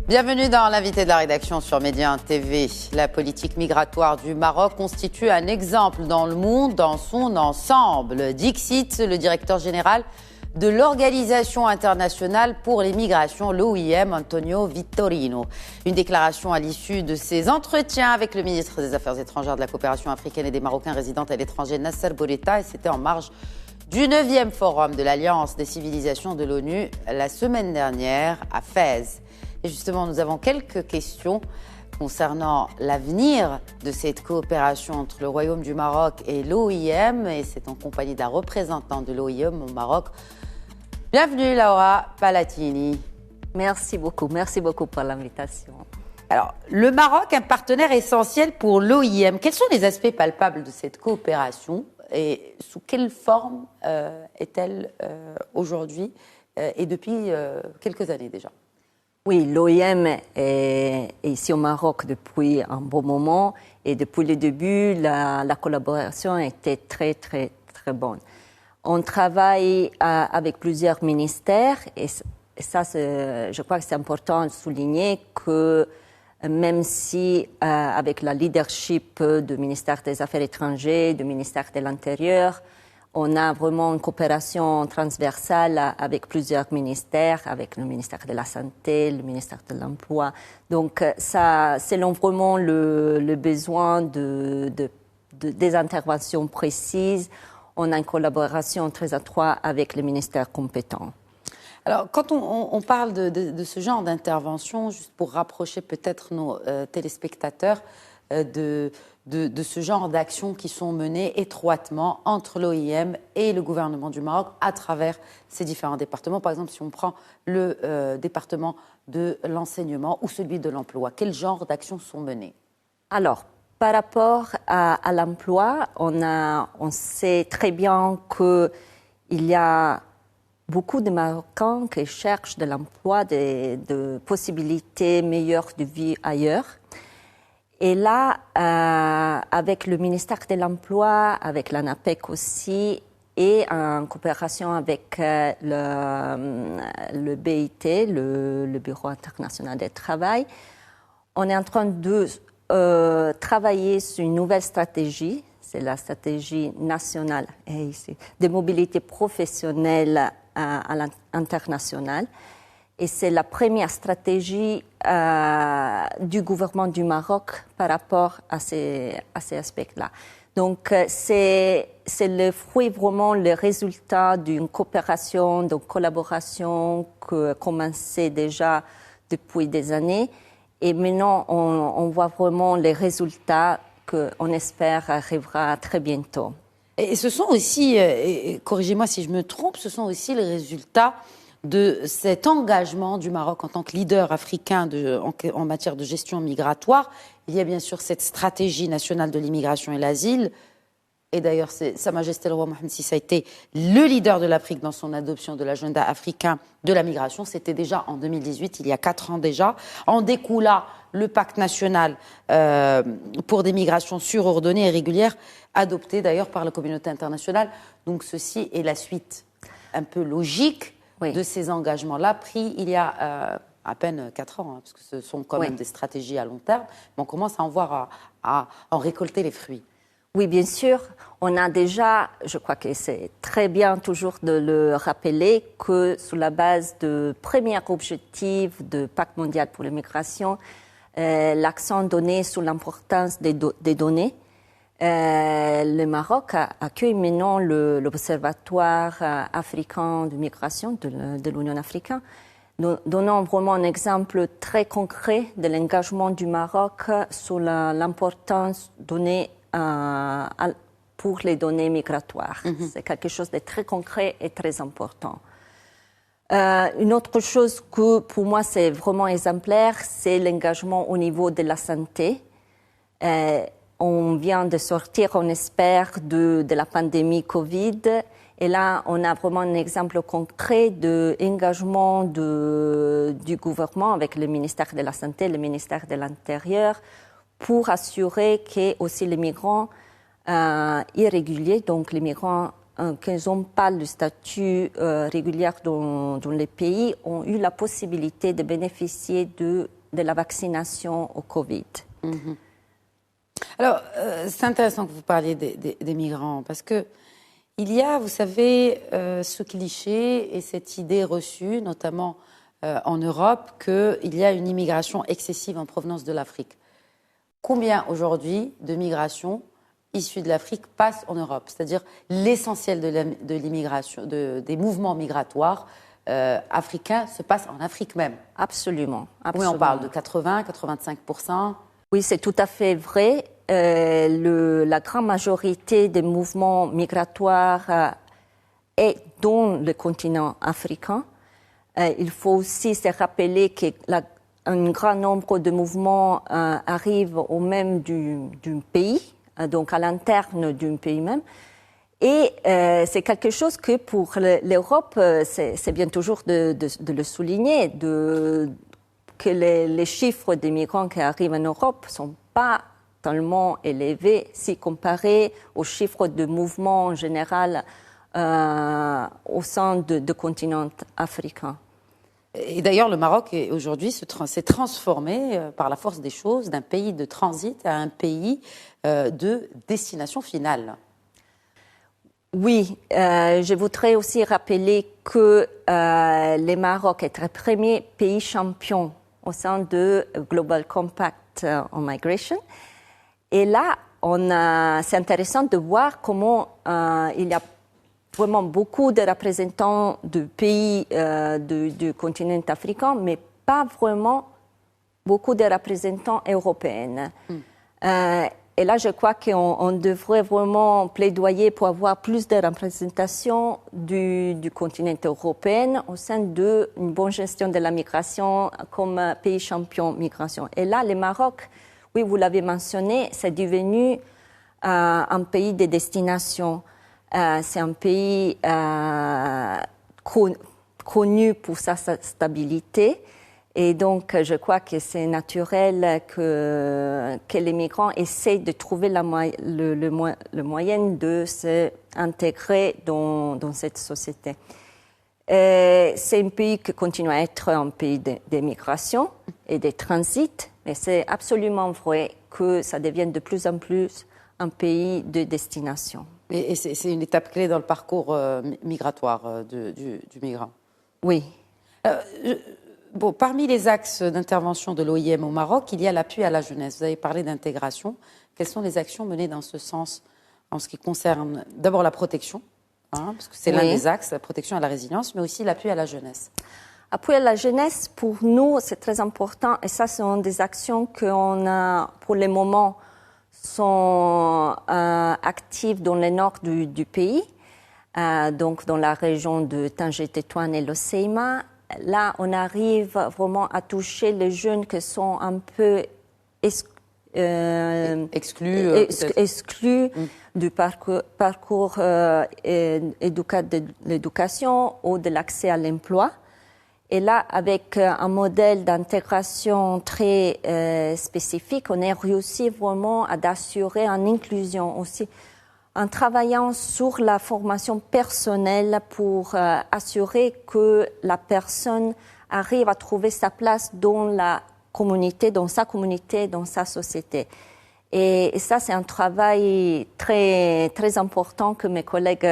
Bienvenue dans l'invité de la rédaction sur Média 1 TV. La politique migratoire du Maroc constitue un exemple dans le monde dans son ensemble. Dixit, le directeur général de l'Organisation internationale pour les migrations, l'OIM, Antonio Vitorino. Une déclaration à l'issue de ses entretiens avec le ministre des Affaires étrangères, de la coopération africaine et des Marocains résidant à l'étranger, Nasser Bourita, et c'était en marge du 9e forum de l'Alliance des civilisations de l'ONU la semaine dernière à Fès. Et justement, nous avons quelques questions concernant l'avenir de cette coopération entre le Royaume du Maroc et l'OIM. Et c'est en compagnie d'un représentant de l'OIM au Maroc. Bienvenue Laura Palatini. Merci beaucoup pour l'invitation. Alors, le Maroc, un partenaire essentiel pour l'OIM. Quels sont les aspects palpables de cette coopération et sous quelle forme est-elle aujourd'hui et depuis quelques années déjà? Oui, l'OIM est ici au Maroc depuis un bon moment et depuis le début, la collaboration était très bonne. On travaille avec plusieurs ministères et ça, je crois que c'est important de souligner que même si avec la leadership du ministère des Affaires étrangères, du ministère de l'Intérieur, on a vraiment une coopération transversale avec plusieurs ministères, avec le ministère de la Santé, le ministère de l'Emploi. Donc, ça, selon vraiment le besoin des interventions précises, on a une collaboration très étroite avec les ministères compétents. Alors, quand on parle de ce genre d'intervention, juste pour rapprocher peut-être nos téléspectateurs de ce genre d'actions qui sont menées étroitement entre l'OIM et le gouvernement du Maroc à travers ces différents départements. Par exemple, si on prend le département de l'enseignement ou celui de l'emploi, quel genre d'actions sont menées? Alors, par rapport à l'emploi, on sait très bien qu'il y a beaucoup de Marocains qui cherchent de l'emploi, de possibilités meilleures de vie ailleurs. Et là, avec le ministère de l'Emploi, avec l'ANAPEC aussi, et en coopération avec le BIT, le Bureau international du travail, on est en train de travailler sur une nouvelle stratégie. C'est la stratégie nationale de mobilité professionnelle à l'international. Et c'est la première stratégie du gouvernement du Maroc par rapport à ces aspects-là. Donc, c'est le fruit, vraiment, le résultat d'une coopération, d'une collaboration qui a commencé déjà depuis des années. Et maintenant, on voit vraiment les résultats qu'on espère arrivera très bientôt. Et ce sont aussi, corrigez-moi si je me trompe, ce sont aussi les résultats de cet engagement du Maroc en tant que leader africain en matière de gestion migratoire. Il y a bien sûr cette stratégie nationale de l'immigration et l'asile. Et d'ailleurs, Sa Majesté le roi Mohamed VI a été le leader de l'Afrique dans son adoption de l'agenda africain de la migration. C'était déjà en 2018, il y a 4 ans déjà. En découla le pacte national pour des migrations surordonnées et régulières, adopté d'ailleurs par la communauté internationale. Donc ceci est la suite un peu logique de ces engagements-là, pris il y a à peine 4 ans, parce que ce sont quand même des stratégies à long terme, mais on commence à en voir, à en récolter les fruits. Oui, bien sûr. On a déjà, je crois que c'est très bien toujours de le rappeler, que sur la base de premier objectif du Pacte mondial pour l'immigration, l'accent donné sur l'importance des données. Le Maroc accueille maintenant l'Observatoire africain de migration de l'Union africaine, donnant vraiment un exemple très concret de l'engagement du Maroc sur l'importance donnée pour les données migratoires. C'est quelque chose de très concret et très important. Une autre chose que pour moi c'est vraiment exemplaire, c'est l'engagement au niveau de la santé. On vient de sortir, on espère, de la pandémie Covid. Et là, on a vraiment un exemple concret d'engagement du gouvernement avec le ministère de la Santé, le ministère de l'Intérieur, pour assurer que aussi les migrants irréguliers, donc les migrants qui n'ont pas le statut régulier dans les pays, ont eu la possibilité de bénéficier de de la vaccination au Covid. Alors, c'est intéressant que vous parliez des migrants, parce que il y a, vous savez, ce cliché et cette idée reçue, notamment en Europe, qu'il y a une immigration excessive en provenance de l'Afrique. Combien aujourd'hui de migrations issues de l'Afrique passent en Europe? C'est-à-dire l'essentiel de l'immigration, des mouvements migratoires africains se passe en Afrique même. Absolument. Oui, on parle de 80-85%. Oui, c'est tout à fait vrai. La grande majorité des mouvements migratoires est dans le continent africain. Il faut aussi se rappeler qu'un grand nombre de mouvements arrivent au même d'un pays, donc à l'interne d'un pays même. Et c'est quelque chose que pour l'Europe, c'est bien toujours de le souligner, que les chiffres des migrants qui arrivent en Europe ne sont pas tellement élevés si comparés aux chiffres de mouvements en général au sein du continent africain. Et d'ailleurs, le Maroc aujourd'hui s'est transformé par la force des choses d'un pays de transit à un pays de destination finale. Oui, je voudrais aussi rappeler que le Maroc est le premier pays champion au sein de Global Compact on Migration. Et là, c'est intéressant de voir comment il y a vraiment beaucoup de représentants de pays du continent africain, mais pas vraiment beaucoup de représentants européens. Et là, je crois qu'on devrait vraiment plaidoyer pour avoir plus de représentation du continent européen au sein d'une bonne gestion de la migration comme pays champion migration. Et là, le Maroc, oui, vous l'avez mentionné, c'est devenu un pays de destination. C'est un pays connu pour sa stabilité. Et donc, je crois que c'est naturel que les migrants essaient de trouver le moyen de s'intégrer dans cette société. C'est un pays qui continue à être un pays de migration et de transit, mais c'est absolument vrai que ça devient de plus en plus un pays de destination. Et c'est une étape clé dans le parcours migratoire du migrant. Oui. Bon, parmi les axes d'intervention de l'OIM au Maroc, il y a l'appui à la jeunesse. Vous avez parlé d'intégration. Quelles sont les actions menées dans ce sens en ce qui concerne d'abord la protection, parce que c'est l'un des axes, la protection à la résilience, mais aussi l'appui à la jeunesse? Appui à la jeunesse, pour nous, c'est très important. Et ça, ce sont des actions qu'on a, pour le moment, sont actives dans le nord du pays, donc dans la région de Tanger-Tétouan et l'Hoceima. Là, on arrive vraiment à toucher les jeunes qui sont un peu exclus du parcours de l'éducation ou de l'accès à l'emploi. Et là, avec un modèle d'intégration très spécifique, on a réussi vraiment à assurer une inclusion aussi, en travaillant sur la formation personnelle pour assurer que la personne arrive à trouver sa place dans la communauté, dans sa société. Et ça, c'est un travail très, très important que mes collègues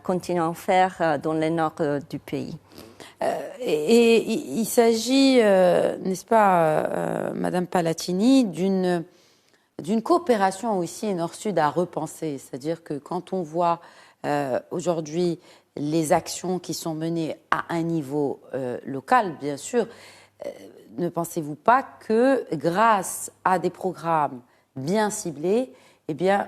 continuent à faire dans le nord du pays. Et il s'agit, n'est-ce pas, Madame Palatini, d'une coopération aussi nord-sud à repenser. C'est-à-dire que quand on voit aujourd'hui les actions qui sont menées à un niveau local, bien sûr, ne pensez-vous pas que grâce à des programmes bien ciblés, eh bien,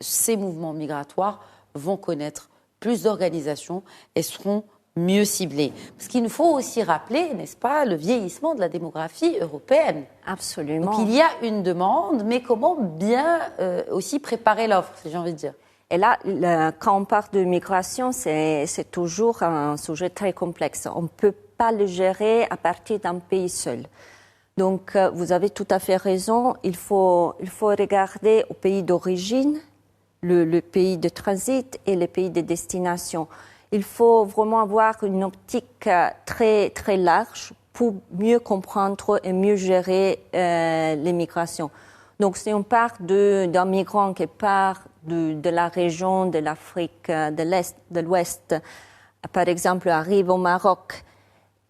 ces mouvements migratoires vont connaître plus d'organisation et seront mieux ciblés. Parce qu'il nous faut aussi rappeler, n'est-ce pas, le vieillissement de la démographie européenne. Absolument. Donc il y a une demande, mais comment bien aussi préparer l'offre, si j'ai envie de dire. Et là, quand on parle de migration, c'est toujours un sujet très complexe. On ne peut pas le gérer à partir d'un pays seul. Donc, vous avez tout à fait raison. Il faut regarder au pays d'origine, le pays de transit et le pays de destination. Il faut vraiment avoir une optique très, très large pour mieux comprendre et mieux gérer les migrations. Donc, si on part d'un migrant qui part de la région de l'Afrique de l'Ouest, par exemple, arrive au Maroc,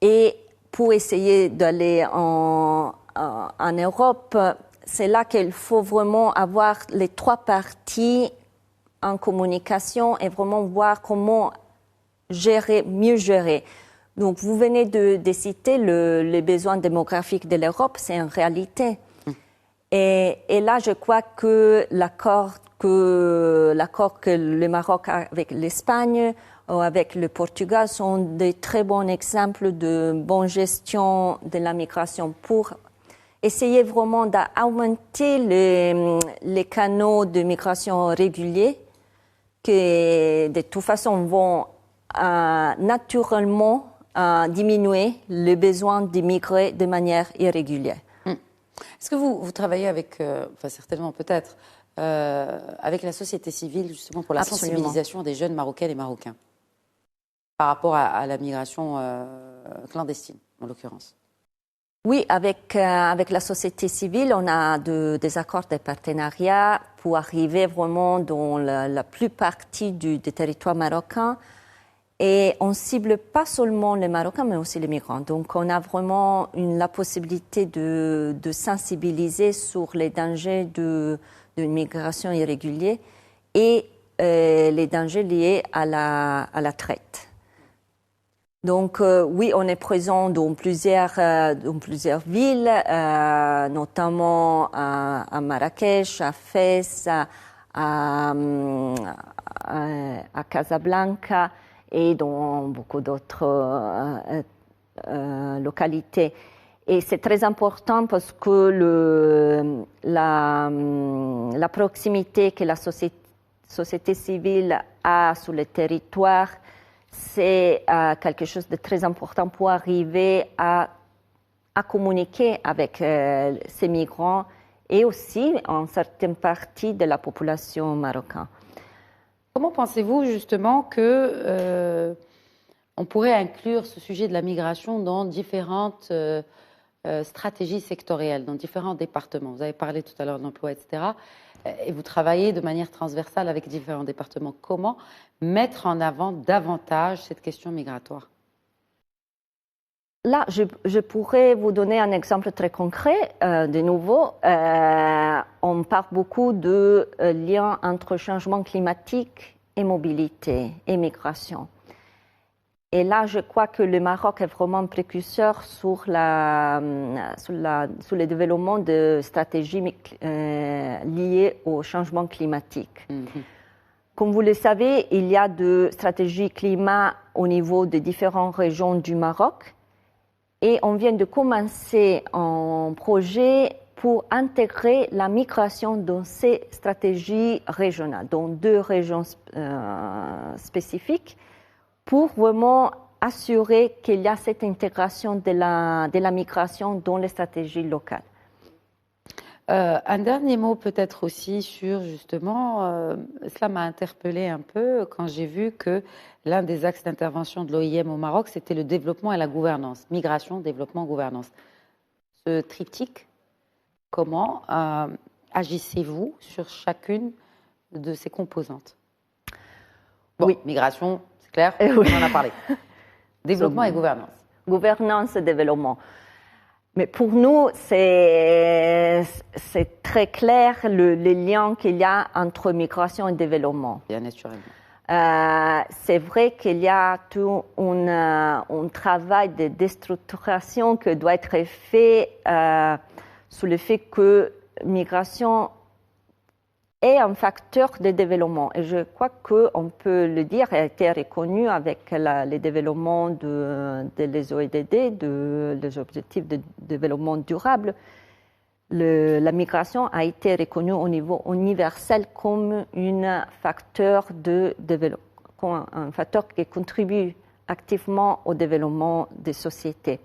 et pour essayer d'aller en Europe, c'est là qu'il faut vraiment avoir les trois parties en communication et vraiment voir comment mieux gérer. Donc, vous venez de citer les besoins démographiques de l'Europe, c'est une réalité. Et là, je crois que l'accord que le Maroc a avec l'Espagne ou avec le Portugal sont des très bons exemples de bonne gestion de la migration pour essayer vraiment d'augmenter les canaux de migration réguliers qui, de toute façon, vont naturellement diminuer le besoin d'immigrer de manière irrégulière. Est-ce que vous travaillez avec, certainement peut-être, avec la société civile justement pour la sensibilisation des jeunes Marocaines et Marocains par rapport à la migration clandestine, en l'occurrence? Oui, avec la société civile, on a des accords de partenariat pour arriver vraiment dans la plus partie du territoire marocain. Et on cible pas seulement les Marocains, mais aussi les migrants. Donc, on a vraiment la possibilité de sensibiliser sur les dangers d'une migration irrégulière et les dangers liés à la traite. Donc, oui, on est présent dans plusieurs villes, notamment à Marrakech, à Fès, à Casablanca et dans beaucoup d'autres localités. Et c'est très important parce que la proximité que la société civile a sur le territoire, c'est quelque chose de très important pour arriver à communiquer avec ces migrants et aussi en certaines parties de la population marocaine. Comment pensez-vous justement que on pourrait inclure ce sujet de la migration dans différentes stratégies sectorielles, dans différents départements? Vous avez parlé tout à l'heure de l'emploi, etc. Et vous travaillez de manière transversale avec différents départements. Comment mettre en avant davantage cette question migratoire? Là, je pourrais vous donner un exemple très concret. De nouveau, on parle beaucoup de liens entre changement climatique et mobilité et migration. Et là, je crois que le Maroc est vraiment précurseur sur le développement de stratégies liées au changement climatique. Mm-hmm. Comme vous le savez, il y a de stratégies climat au niveau des différentes régions du Maroc. Et on vient de commencer un projet pour intégrer la migration dans ces stratégies régionales, dans 2 régions spécifiques, pour vraiment assurer qu'il y a cette intégration de la migration dans les stratégies locales. Un dernier mot peut-être aussi sur justement, cela m'a interpellée un peu quand j'ai vu que l'un des axes d'intervention de l'OIM au Maroc, c'était le développement et la gouvernance. Migration, développement, gouvernance. Ce triptyque, comment agissez-vous sur chacune de ces composantes? Bon, oui. Migration, c'est clair, oui. On en a parlé. Développement et gouvernance. Gouvernance et développement. Mais pour nous, c'est très clair les liens qu'il y a entre migration et développement. Bien naturellement. C'est vrai qu'il y a tout un travail de déstructuration qui doit être fait sur le fait que migration est un facteur de développement. Et je crois qu'on peut le dire, elle a été reconnue avec le développement des ODD, des objectifs de développement durable. La migration a été reconnue au niveau universel comme un facteur de développement, un facteur qui contribue activement au développement des sociétés.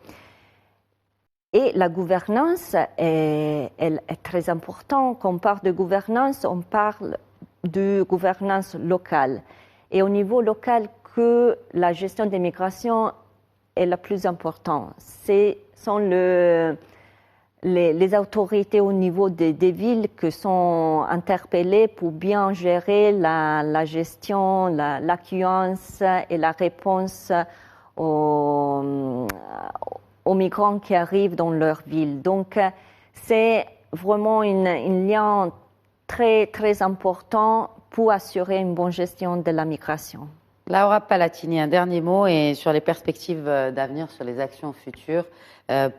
Et la gouvernance elle est très importante. Quand on parle de gouvernance, on parle de gouvernance locale. Et au niveau local, que la gestion des migrations est la plus importante. C'est sont les autorités au niveau des villes qui sont interpellées pour bien gérer la gestion, l'accueillance et la réponse aux migrants qui arrivent dans leur ville. Donc, c'est vraiment un lien très, très important pour assurer une bonne gestion de la migration. Laura Palatini, un dernier mot et sur les perspectives d'avenir, sur les actions futures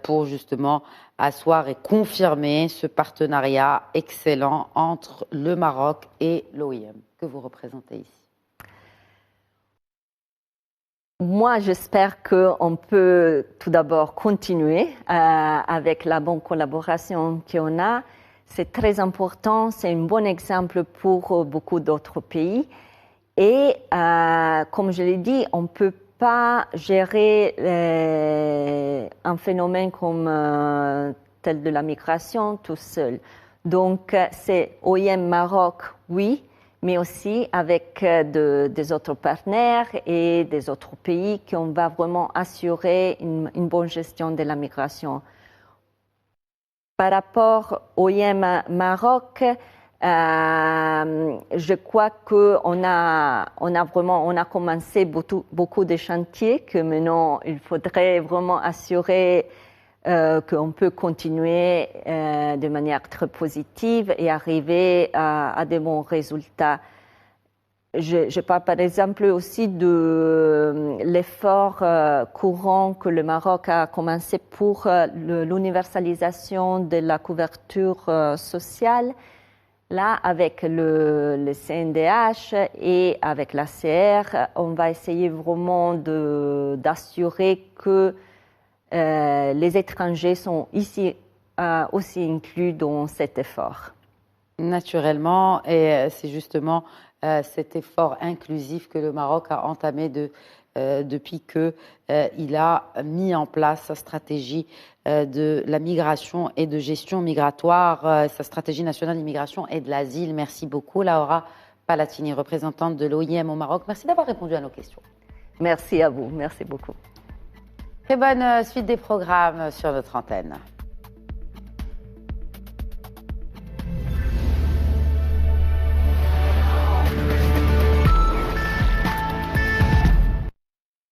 pour justement asseoir et confirmer ce partenariat excellent entre le Maroc et l'OIM que vous représentez ici. Moi, j'espère qu'on peut tout d'abord continuer avec la bonne collaboration qu'on a. C'est très important, c'est un bon exemple pour beaucoup d'autres pays. Et comme je l'ai dit, on ne peut pas gérer un phénomène comme tel de la migration tout seul. Donc, c'est OIM Maroc, oui, mais aussi avec des autres partenaires et des autres pays qu'on va vraiment assurer une bonne gestion de la migration. Par rapport au OIM Maroc, je crois qu'on a commencé beaucoup de chantiers que maintenant il faudrait vraiment assurer qu'on peut continuer de manière très positive et arriver à de bons résultats. Je parle par exemple aussi de l'effort courant que le Maroc a commencé pour l'universalisation de la couverture sociale. Là, avec le CNDH et avec l'ACR, on va essayer vraiment d'assurer que les étrangers sont ici aussi inclus dans cet effort. Naturellement, et c'est justement cet effort inclusif que le Maroc a entamé depuis qu'il a mis en place sa stratégie de la migration et de gestion migratoire, sa stratégie nationale d'immigration et de l'asile. Merci beaucoup, Laura Palatini, représentante de l'OIM au Maroc. Merci d'avoir répondu à nos questions. Merci à vous, merci beaucoup. Très bonne suite des programmes sur notre antenne.